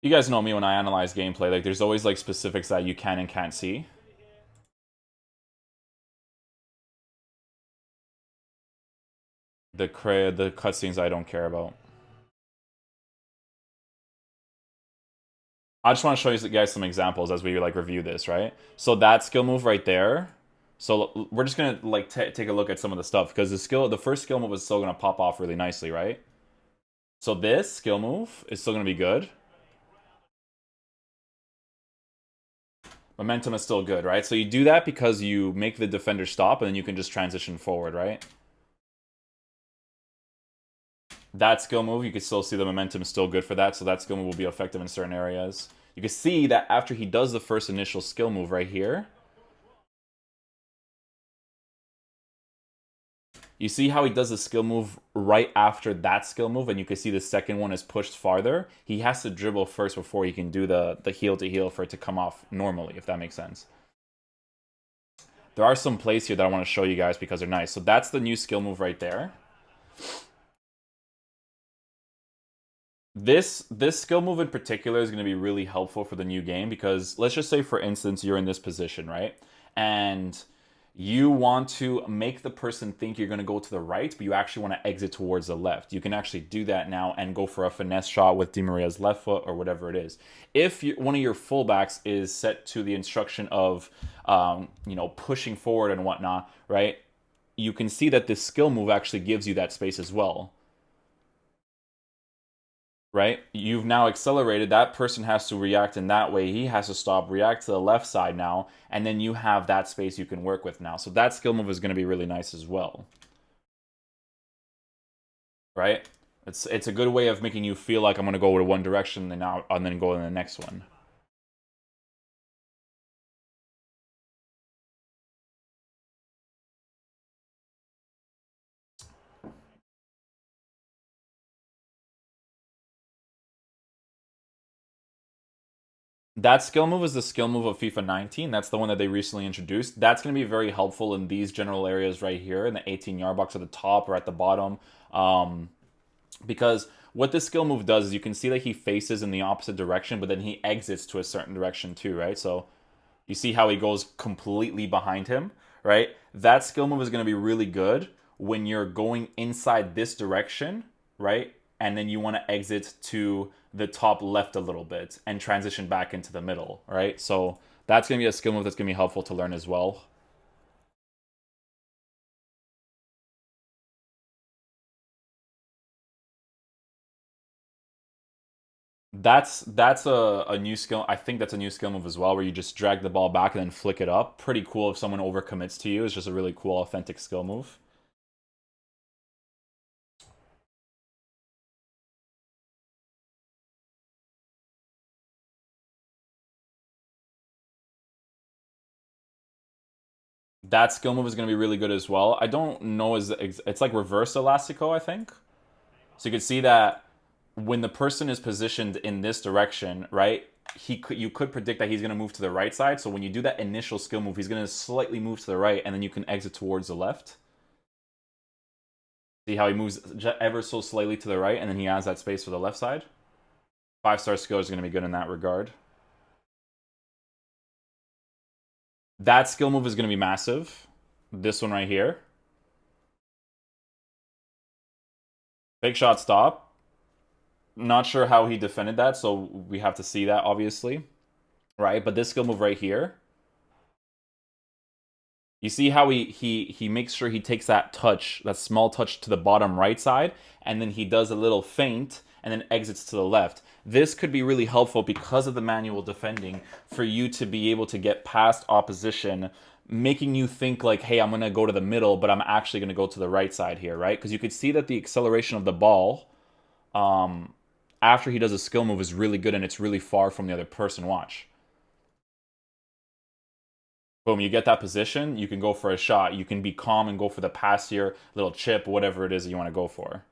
You guys know me when I analyze gameplay. Like, there's always like specifics that you can and can't see. The cutscenes I don't care about. I just want to show you guys some examples as we like review this, right? So that skill move right there. So we're just gonna like take a look at some of the stuff because the first skill move is still gonna pop off really nicely, right? So this skill move is still gonna be good. Momentum is still good, right? So you do that because you make the defender stop and then you can just transition forward, right? That skill move, you can still see the momentum is still good for that, so that skill move will be effective in certain areas. You can see that after he does the first initial skill move right here, you see how he does the skill move right after that skill move, and you can see the second one is pushed farther. He has to dribble first before he can do the heel to heel for it to come off normally, if that makes sense. There are some plays here that I want to show you guys because they're nice. So that's the new skill move right there. This skill move in particular is going to be really helpful for the new game because let's just say, for instance, you're in this position, right? And you want to make the person think you're going to go to the right, but you actually want to exit towards the left. You can actually do that now and go for a finesse shot with Di Maria's left foot or whatever it is. If one of your fullbacks is set to the instruction of, pushing forward and whatnot, right? You can see that this skill move actually gives you that space as well, right? You've now accelerated. That person has to react in that way. He has to stop, react to the left side now, and then you have that space you can work with now. So that skill move is going to be really nice as well, right? It's a good way of making you feel like I'm going to go to one direction and then go in the next one. That skill move is the skill move of FIFA 19. That's the one that they recently introduced. That's going to be very helpful in these general areas right here in the 18-yard box at the top or at the bottom. Because what this skill move does is you can see that he faces in the opposite direction, but then he exits to a certain direction too, right? So you see how he goes completely behind him, right? That skill move is going to be really good when you're going inside this direction, right? And then you want to exit to the top left a little bit and transition back into the middle, right? So that's going to be a skill move that's going to be helpful to learn as well. That's a new skill. I think that's a new skill move as well, where you just drag the ball back and then flick it up. Pretty cool if someone overcommits to you. It's just a really cool, authentic skill move. That skill move is going to be really good as well. I don't know, it's like reverse elastico, I think. So you can see that when the person is positioned in this direction, right? You could predict that he's going to move to the right side. So when you do that initial skill move, he's going to slightly move to the right, and then you can exit towards the left. See how he moves ever so slightly to the right, and then he has that space for the left side. 5-star skill is going to be good in that regard. That skill move is going to be massive. This one right here. Big shot stop. Not sure how he defended that, so we have to see that, obviously. Right? But this skill move right here, you see how he makes sure he takes that touch, that small touch to the bottom right side, and then he does a little feint and then exits to the left. This could be really helpful because of the manual defending for you to be able to get past opposition, making you think like, hey, I'm going to go to the middle, but I'm actually going to go to the right side here, right? Because you could see that the acceleration of the ball after he does a skill move is really good and it's really far from the other person. Watch. Boom, you get that position, you can go for a shot. You can be calm and go for the pass here, little chip, whatever it is that you want to go for.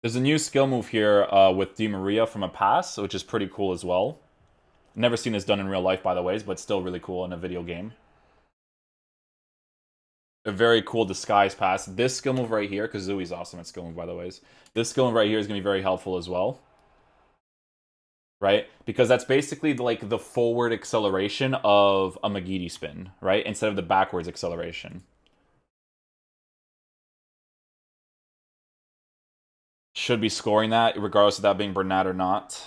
There's a new skill move here with Di Maria from a pass, which is pretty cool as well. Never seen this done in real life, by the way, but still really cool in a video game. A very cool disguise pass. This skill move right here, because Zui's awesome at skill move, by the way. This skill move right here is going to be very helpful as well. Right? Because that's basically like the forward acceleration of a Magidi spin, right? Instead of the backwards acceleration. Should be scoring that, regardless of that being Bernat or not.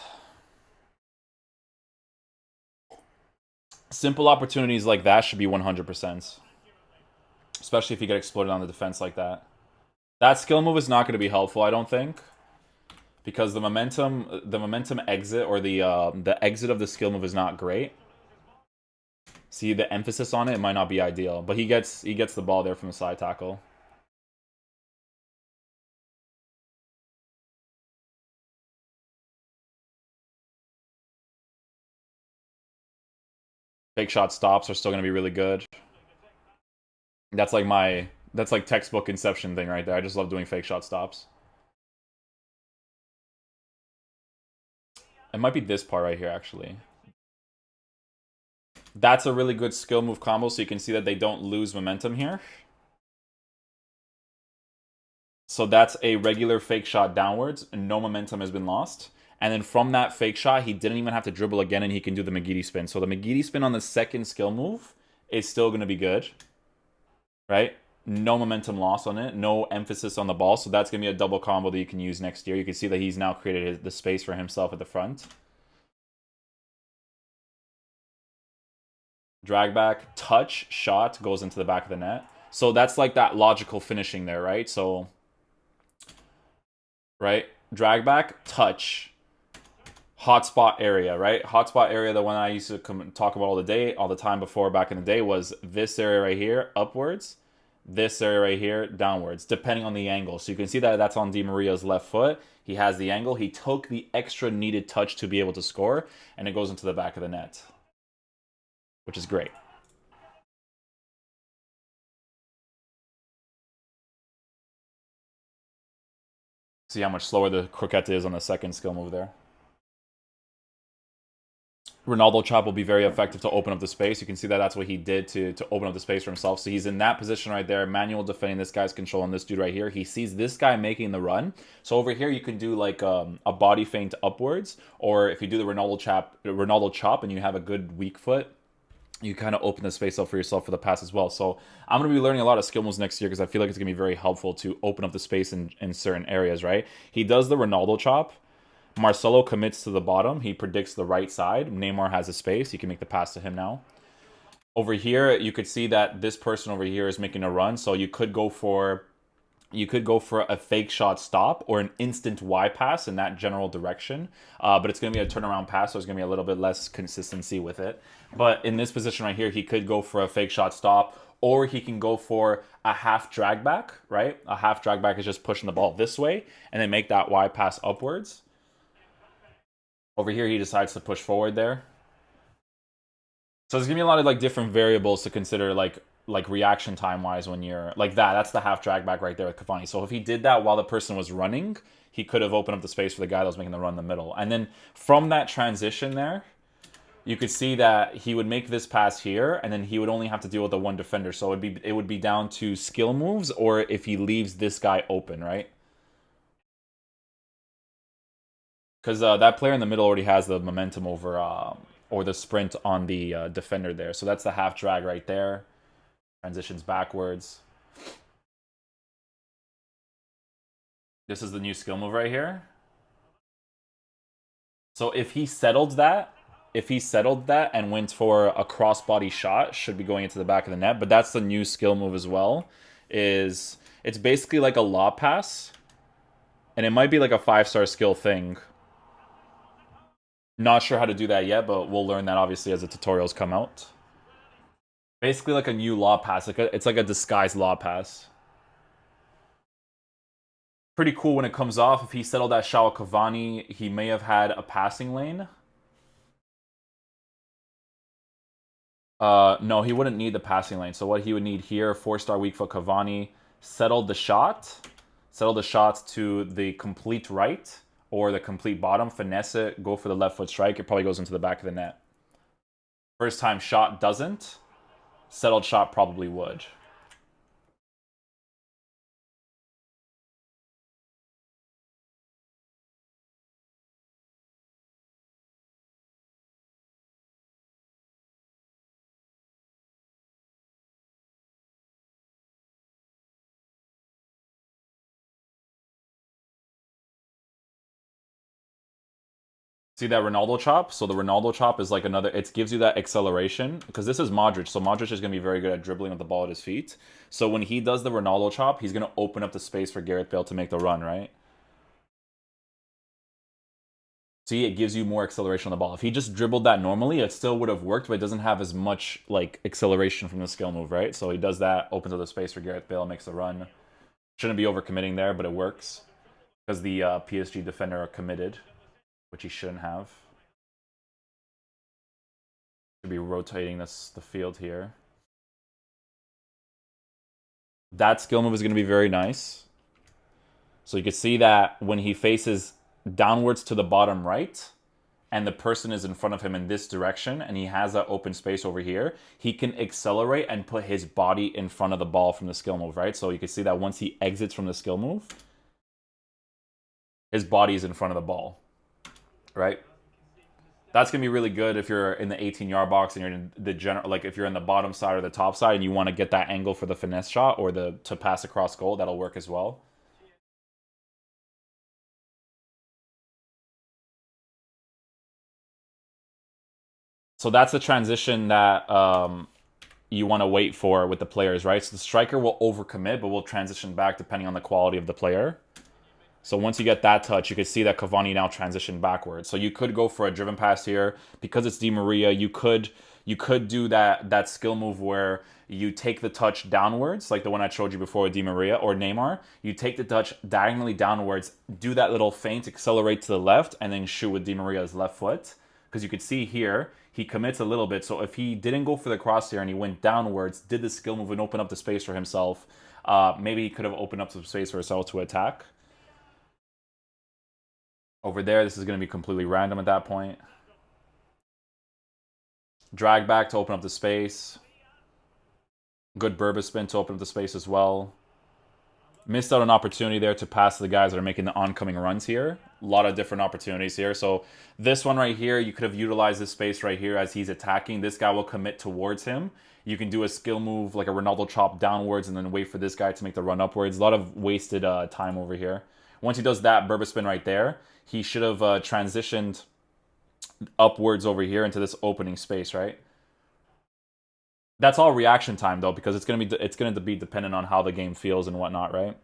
Simple opportunities like that should be 100%. Especially if you get exploded on the defense like that. That skill move is not going to be helpful, I don't think. Because the momentum exit, or the exit of the skill move is not great. See, the emphasis on it might not be ideal. But he gets the ball there from the side tackle. Fake shot stops are still going to be really good. That's like textbook Inception thing right there. I just love doing fake shot stops. It might be this part right here, actually. That's a really good skill move combo, so you can see that they don't lose momentum here. So that's a regular fake shot downwards, and no momentum has been lost. And then from that fake shot, he didn't even have to dribble again, and he can do the Magidi spin. So the Magidi spin on the second skill move is still going to be good. Right? No momentum loss on it. No emphasis on the ball. So that's going to be a double combo that you can use next year. You can see that he's now created the space for himself at the front. Drag back, touch, shot, goes into the back of the net. So that's like that logical finishing there, right? So, right? Drag back, touch, hotspot area, right? Hotspot area, the one I used to talk about all the time before back in the day, was this area right here, upwards, this area right here, downwards, depending on the angle. So you can see that that's on Di Maria's left foot. He has the angle. He took the extra needed touch to be able to score, and it goes into the back of the net, which is great. See how much slower the croquette is on the second skill move there. Ronaldo Chop will be very effective to open up the space. You can see that that's what he did to open up the space for himself. So he's in that position right there, manual defending this guy's control on this dude right here. He sees this guy making the run. So over here, you can do like a body feint upwards, or if you do the Ronaldo Chop and you have a good weak foot, you kind of open the space up for yourself for the pass as well. So I'm going to be learning a lot of skill moves next year because I feel like it's going to be very helpful to open up the space in certain areas, right? He does the Ronaldo Chop. Marcelo commits to the bottom. He predicts the right side. Neymar has a space. He can make the pass to him now. Over here, you could see that this person over here is making a run. So you could go for a fake shot stop or an instant Y pass in that general direction. But it's going to be a turnaround pass, so there's going to be a little bit less consistency with it. But in this position right here, he could go for a fake shot stop, or he can go for a half drag back, right? A half drag back is just pushing the ball this way and then make that Y pass upwards. Over here, he decides to push forward there. So there's going to be a lot of like different variables to consider, like reaction time-wise when you're like that. That's the half drag back right there with Cavani. So if he did that while the person was running, he could have opened up the space for the guy that was making the run in the middle. And then from that transition there, you could see that he would make this pass here, and then he would only have to deal with the one defender. So it would be down to skill moves, or if he leaves this guy open, right? Because that player in the middle already has the momentum over, or the sprint on the defender there. So that's the half drag right there. Transitions backwards. This is the new skill move right here. So if he settled that and went for a crossbody shot, should be going into the back of the net. But that's the new skill move as well. It's basically like a lob pass, and it might be like a 5-star skill thing. Not sure how to do that yet, but we'll learn that obviously as the tutorials come out. Basically like a new lob pass. It's like a disguised lob pass. Pretty cool when it comes off. If he settled that shot with Cavani, he may have had a passing lane. No, he wouldn't need the passing lane. So what he would need here, 4-star weak foot Cavani, settled the shot to the complete right or the complete bottom, finesse it, go for the left foot strike. It probably goes into the back of the net. First time shot doesn't. Settled shot probably would. See that Ronaldo chop? So the Ronaldo chop is like another, it gives you that acceleration because this is Modric. So Modric is going to be very good at dribbling with the ball at his feet. So when he does the Ronaldo chop, he's going to open up the space for Gareth Bale to make the run, right? See, it gives you more acceleration on the ball. If he just dribbled that normally, it still would have worked, but it doesn't have as much like acceleration from the skill move, right? So he does that, opens up the space for Gareth Bale, makes the run. Shouldn't be overcommitting there, but it works because the PSG defender are committed, which he shouldn't have. Should be rotating the field here. That skill move is going to be very nice. So you can see that when he faces downwards to the bottom right, and the person is in front of him in this direction, and he has that open space over here, he can accelerate and put his body in front of the ball from the skill move, right? So you can see that once he exits from the skill move, his body is in front of the ball, right? That's gonna be really good if you're in the 18-yard box and you're in the general, like if you're in the bottom side or the top side and you want to get that angle for the finesse shot or the to pass across goal. That'll work as well. So that's the transition that you want to wait for with the players, right? So the striker will overcommit, but will transition back depending on the quality of the player. So once you get that touch, you can see that Cavani now transitioned backwards. So you could go for a driven pass here because it's Di Maria. You could do that skill move where you take the touch downwards, like the one I showed you before with Di Maria or Neymar. You take the touch diagonally downwards, do that little feint, accelerate to the left, and then shoot with Di Maria's left foot. Because you could see here, he commits a little bit. So if he didn't go for the cross here and he went downwards, did the skill move and open up the space for himself, maybe he could have opened up some space for himself to attack. Over there, this is going to be completely random at that point. Drag back to open up the space. Good Burba spin to open up the space as well. Missed out an opportunity there to pass the guys that are making the oncoming runs here. A lot of different opportunities here. So this one right here, you could have utilized this space right here as he's attacking. This guy will commit towards him. You can do a skill move like a Ronaldo chop downwards and then wait for this guy to make the run upwards. A lot of wasted time over here. Once he does that Burba spin right there, he should have transitioned upwards over here into this opening space, right? That's all reaction time though, because it's gonna be dependent on how the game feels and whatnot, right?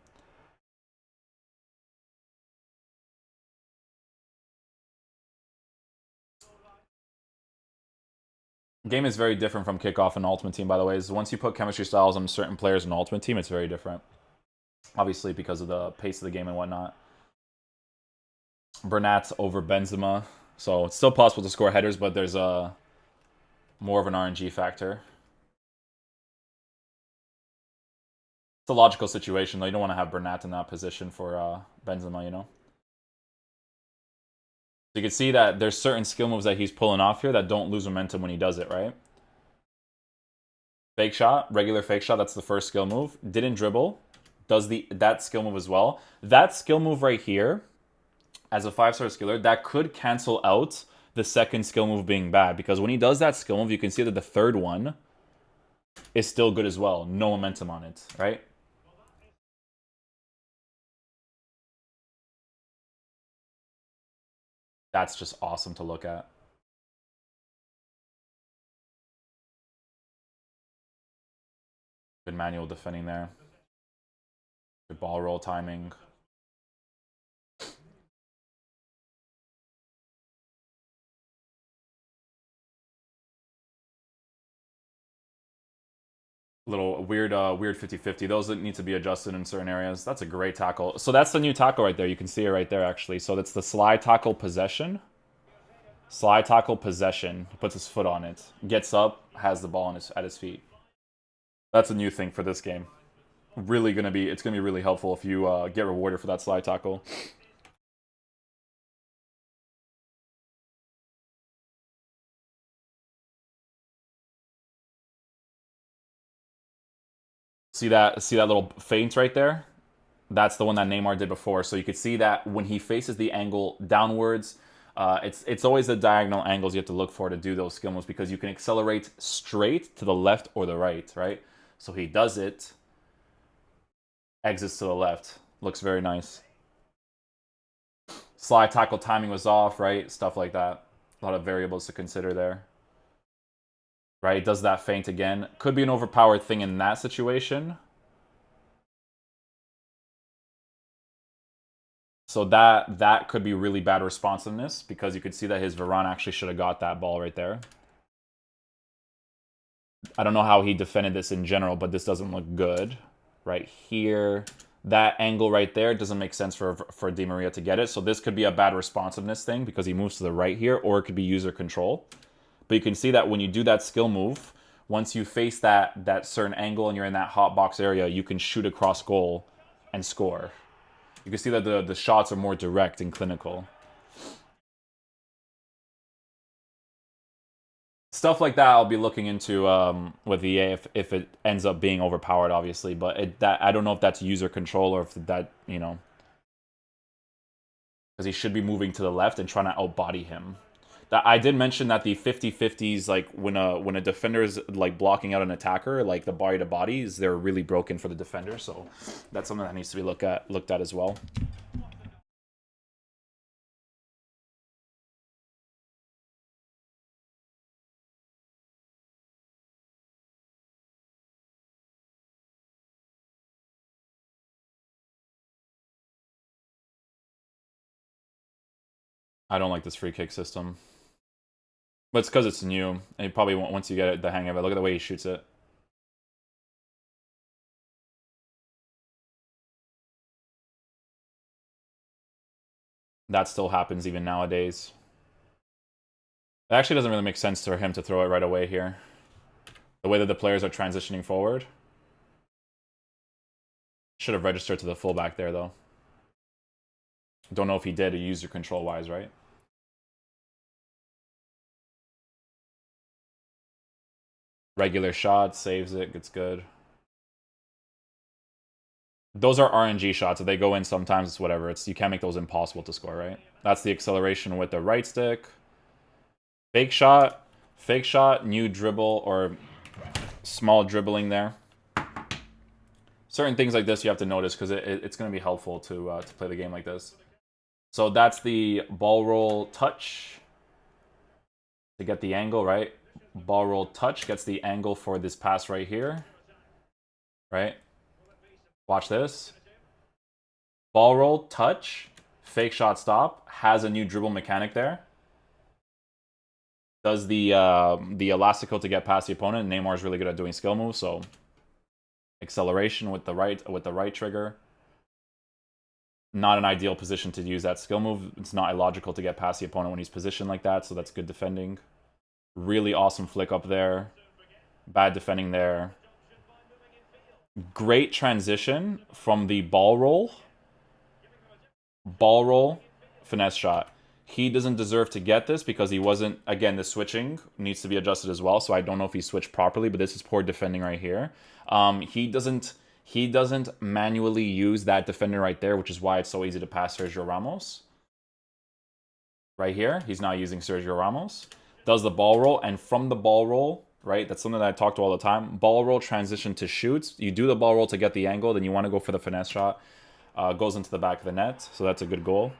Game is very different from kickoff and ultimate team, by the way. Is once you put chemistry styles on certain players in ultimate team, it's very different. Obviously, because of the pace of the game and whatnot. Bernat's over Benzema, so it's still possible to score headers, but there's a more of an RNG factor. It's a logical situation though. You don't want to have Bernat in that position for Benzema, you know. So you can see that there's certain skill moves that he's pulling off here that don't lose momentum when he does it, right? Fake shot, regular fake shot, that's the first skill move. Didn't dribble, does that skill move as well. That skill move right here, as a 5-star skiller, that could cancel out the second skill move being bad. Because when he does that skill move, you can see that the third one is still good as well. No momentum on it, right? That's just awesome to look at. Good manual defending there. Good ball roll timing. Little weird 50-50. Those that need to be adjusted in certain areas. That's a great tackle. So that's the new tackle right there. You can see it right there, actually. So that's the slide tackle possession. Slide tackle possession. He puts his foot on it. Gets up, has the ball at his feet. That's a new thing for this game. It's gonna be really helpful if you get rewarded for that slide tackle. See that little feint right there? That's the one that Neymar did before. So you could see that when he faces the angle downwards, it's always the diagonal angles you have to look for to do those skill moves because you can accelerate straight to the left or the right, right? So he does it, exits to the left. Looks very nice. Slide tackle timing was off, right? Stuff like that. A lot of variables to consider there. Right? Does that feint again. Could be an overpowered thing in that situation. So that could be really bad responsiveness because you could see that his Varane actually should have got that ball right there. I don't know how he defended this in general, but this doesn't look good. Right here, that angle right there doesn't make sense for Di Maria to get it. So this could be a bad responsiveness thing because he moves to the right here, or it could be user control. But you can see that when you do that skill move, once you face that certain angle and you're in that hot box area, you can shoot across goal and score. You can see that the shots are more direct and clinical. Stuff like that I'll be looking into with EA if it ends up being overpowered, obviously. But that I don't know if that's user control or if that, you know, because he should be moving to the left and trying to outbody him. That I did mention that the 50-50s, like when a defender is like blocking out an attacker, like the body to bodies, they're really broken for the defender. So that's something that needs to be looked at as well. I don't like this free kick system, but it's because it's new, and you probably won't once you get the hang of it. Look at the way he shoots it. That still happens even nowadays. It actually doesn't really make sense for him to throw it right away here. The way that the players are transitioning forward. Should have registered to the fullback there, though. Don't know if he did, user control-wise, right? Regular shot, saves it, gets good. Those are RNG shots. If they go in sometimes, it's whatever. You can't make those impossible to score, right? That's the acceleration with the right stick. Fake shot, new dribble, or small dribbling there. Certain things like this you have to notice because it's going to be helpful to play the game like this. So that's the ball roll touch to get the angle, right? Ball roll touch gets the angle for this pass right here, right? Watch this. Ball roll touch, fake shot stop, has a new dribble mechanic there. Does the elastico to get past the opponent. Neymar is really good at doing skill moves, so acceleration with the right trigger. Not an ideal position to use that skill move. It's not illogical to get past the opponent when he's positioned like that, so that's good defending. Really awesome flick up there. Bad defending there. Great transition from the ball roll, finesse shot. He doesn't deserve to get this because he wasn't, again, the switching needs to be adjusted as well, so I don't know if he switched properly, but this is poor defending right here. He doesn't manually use that defender right there, which is why it's so easy to pass Sergio Ramos. Right here, he's not using Sergio Ramos. Does the ball roll, and from the ball roll, right, that's something that I talk to all the time. Ball roll transition to shoots. You do the ball roll to get the angle, then you want to go for the finesse shot. Goes into the back of the net, so that's a good goal.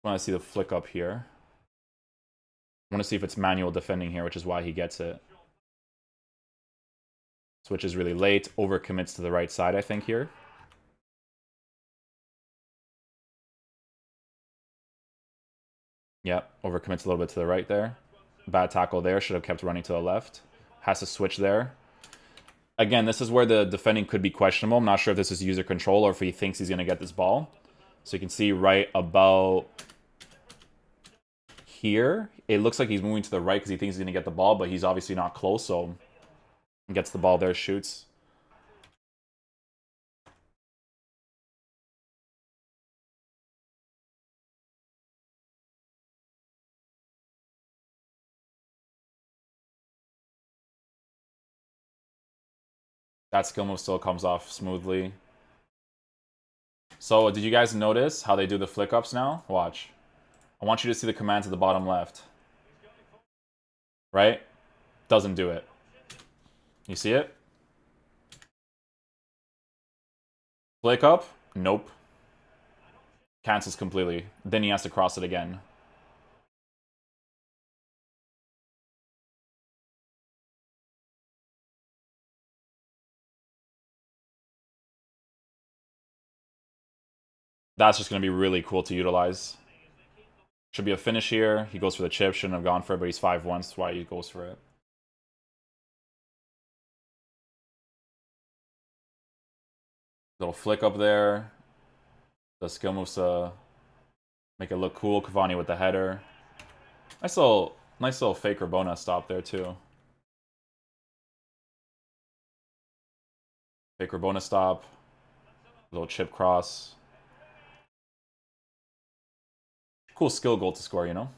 I want to see the flick up here. I want to see if it's manual defending here, which is why he gets it. Switches really late, overcommits to the right side, I think, here. Yep, overcommits a little bit to the right there. Bad tackle there, should have kept running to the left. Has to switch there. Again, this is where the defending could be questionable. I'm not sure if this is user control or if he thinks he's going to get this ball. So you can see right about here, it looks like he's moving to the right because he thinks he's going to get the ball, but he's obviously not close, so gets the ball there, shoots. That skill move still comes off smoothly. So did you guys notice how they do the flick ups now? Watch. I want you to see the commands at the bottom left. Right? Doesn't do it. You see it? Flick up? Nope. Cancels completely. Then he has to cross it again. That's just going to be really cool to utilize. Should be a finish here. He goes for the chip. Shouldn't have gone for it, but he's 5-1. That's why he goes for it. Little flick up there. The skill moves to make it look cool. Cavani with the header. Nice little fake Rabona stop there too. Fake Rabona stop. Little chip cross. Cool skill goal to score, you know?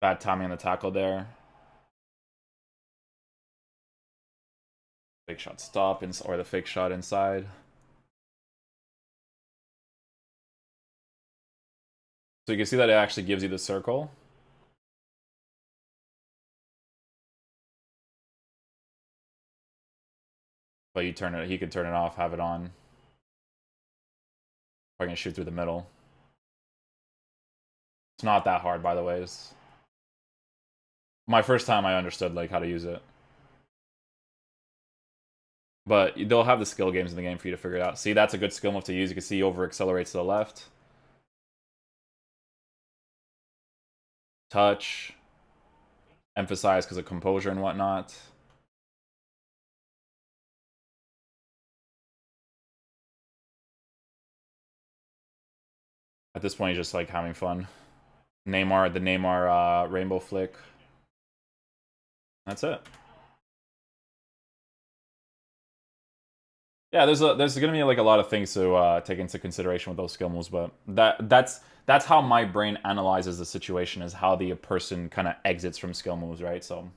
Bad timing on the tackle there. Fake shot stop, or the fake shot inside. So you can see that it actually gives you the circle. But you turn it, he could turn it off, have it on. I can shoot through the middle. It's not that hard, by the way. It's my first time I understood like how to use it. But they'll have the skill games in the game for you to figure it out. See, that's a good skill move to use. You can see he over accelerates to the left. Touch. Emphasize because of composure and whatnot. At this point, he's just like having fun. The Neymar rainbow flick. That's it. Yeah, there's gonna be like a lot of things to take into consideration with those skill moves, but that's how my brain analyzes the situation, is how the person kind of exits from skill moves, right? So